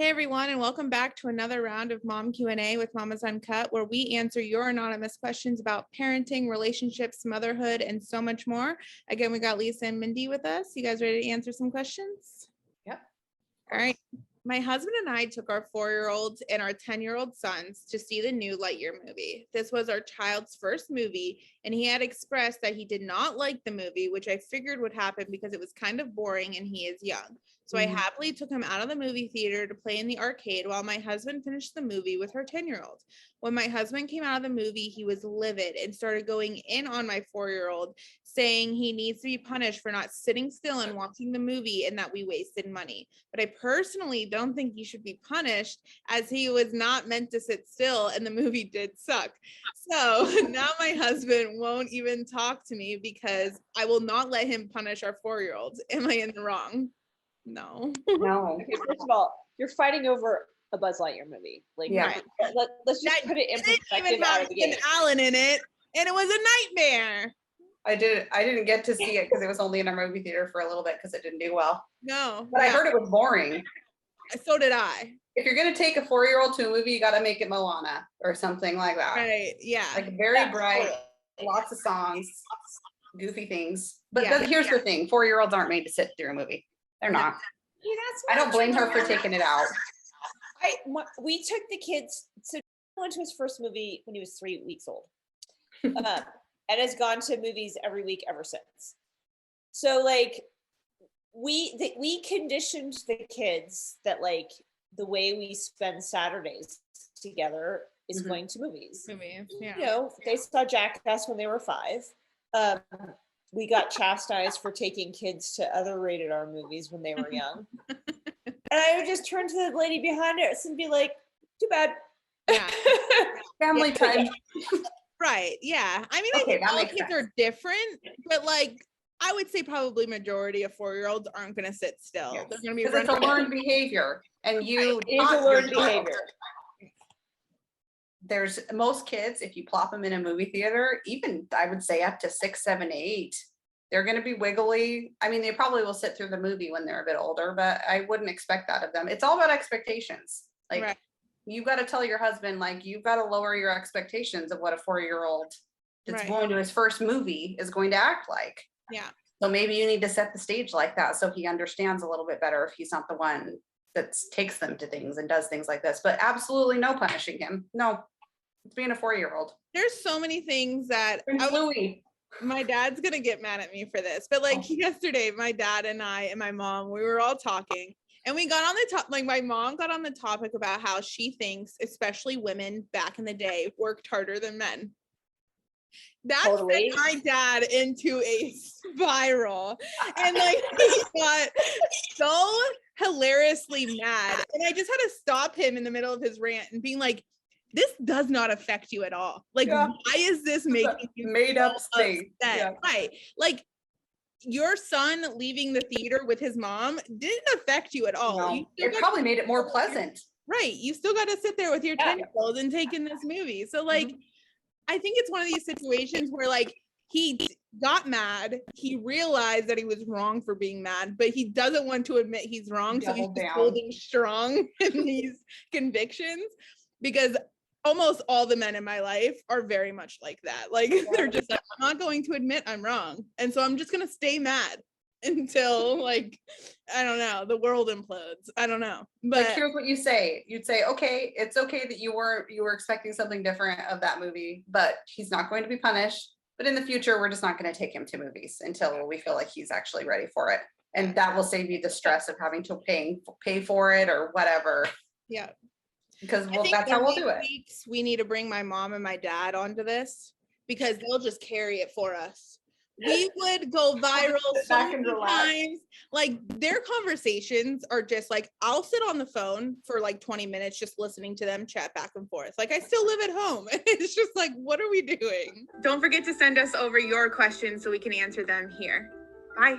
Hey everyone, and welcome back to another round of Mom Q&A with Mama's Uncut, where we answer your anonymous questions about parenting, relationships, motherhood, and so much more. Again, we got Lisa and Mindy with us. You guys ready to answer some questions? Yep. All right. My husband and I took our 4-year-olds and our 10-year-old sons to see the new Lightyear movie. This was our child's first movie, and he had expressed that he did not like the movie, which I figured would happen because it was kind of boring and he is young. So I happily took him out of the movie theater to play in the arcade while my husband finished the movie with her 10-year-old. When my husband came out of the movie, he was livid and started going in on my 4-year-old, saying he needs to be punished for not sitting still and watching the movie and that we wasted money. But I personally don't think he should be punished, as he was not meant to sit still and the movie did suck. So now my husband won't even talk to me because I will not let him punish our 4-year-olds. Am I in the wrong? No. Okay, first of all, you're fighting over a Buzz Lightyear movie. Like, Yeah. let's just put it in Didn't perspective even out have of the Tim gate. Allen in it, and it was a nightmare. I didn't get to see it because it was only in our movie theater for a little bit because it didn't do well. No. But I heard it was boring. So did I. If you're gonna take a 4-year-old to a movie, you gotta make it Moana or something like that. Right. Yeah. Like very bright, lots of songs, goofy things. But Yeah. here's the thing: 4-year-olds aren't made to sit through a movie. They're not. Yeah, that's I don't not blame true. her for taking it out. We took the kids. So he went to his first movie when he was 3 weeks old, and has gone to movies every week ever since. So like, we conditioned the kids that like the way we spend Saturdays together is going to movies. Yeah. You know, they saw Jackass when they were 5. We got chastised for taking kids to other rated R movies when they were young. And I would just turn to the lady behind us and be like, too bad. Yeah. Family time. Right. Yeah. I mean, I Okay, think that all makes kids sense. are different, but like, I would say probably majority of 4-year-olds aren't going to sit still. Yes. They're going to be Because it's a running. learned behavior, and you It is a taught learned your child. behavior. There's most kids, if you plop them in a movie theater, even I would say up to 6, 7, 8, they're going to be wiggly. I mean, they probably will sit through the movie when they're a bit older, but I wouldn't expect that of them. It's all about expectations. Like, Right. you've got to tell your husband, like, you've got to lower your expectations of what a 4-year-old that's Right. going to his first movie is going to act like. Yeah. So maybe you need to set the stage like that so he understands a little bit better if he's not the one that takes them to things and does things like this. But absolutely no punishing him. No, it's being a 4-year-old. There's so many things that Louis. my dad's going to get mad at me for this, but like yesterday, my dad and I and my mom, we were all talking. And we got on the top, like my mom got on the topic about how she thinks, especially women back in the day, worked harder than men. That Totally. sent my dad into a spiral. And like he got so hilariously mad. And I just had to stop him in the middle of his rant and being like, this does not affect you at all. Like, why is this making you made up state? Yeah. Right. Like, your son leaving the theater with his mom didn't affect you at all. No, it probably made it more pleasant. Right. You still got to sit there with your 10-year-old and take in this movie. So like, I think it's one of these situations where like he got mad. He realized that he was wrong for being mad, but he doesn't want to admit he's wrong. So he's just holding strong in these convictions, because almost all the men in my life are very much like that. Like they're just like, I'm not going to admit I'm wrong. And so I'm just going to stay mad until like, I don't know, the world implodes. I don't know. But like, here's what you say. You'd say, okay, it's okay that you were expecting something different of that movie, but he's not going to be punished. But in the future, we're just not going to take him to movies until we feel like he's actually ready for it. And that will save you the stress of having to pay for it or whatever. Yeah. Because that's how we'll do it. We need to bring my mom and my dad onto this, because they'll just carry it for us. We would go viral so many times. Like their conversations are just like, I'll sit on the phone for like 20 minutes just listening to them chat back and forth. Like I still live at home. It's just like, what are we doing? Don't forget to send us over your questions so we can answer them here. Bye.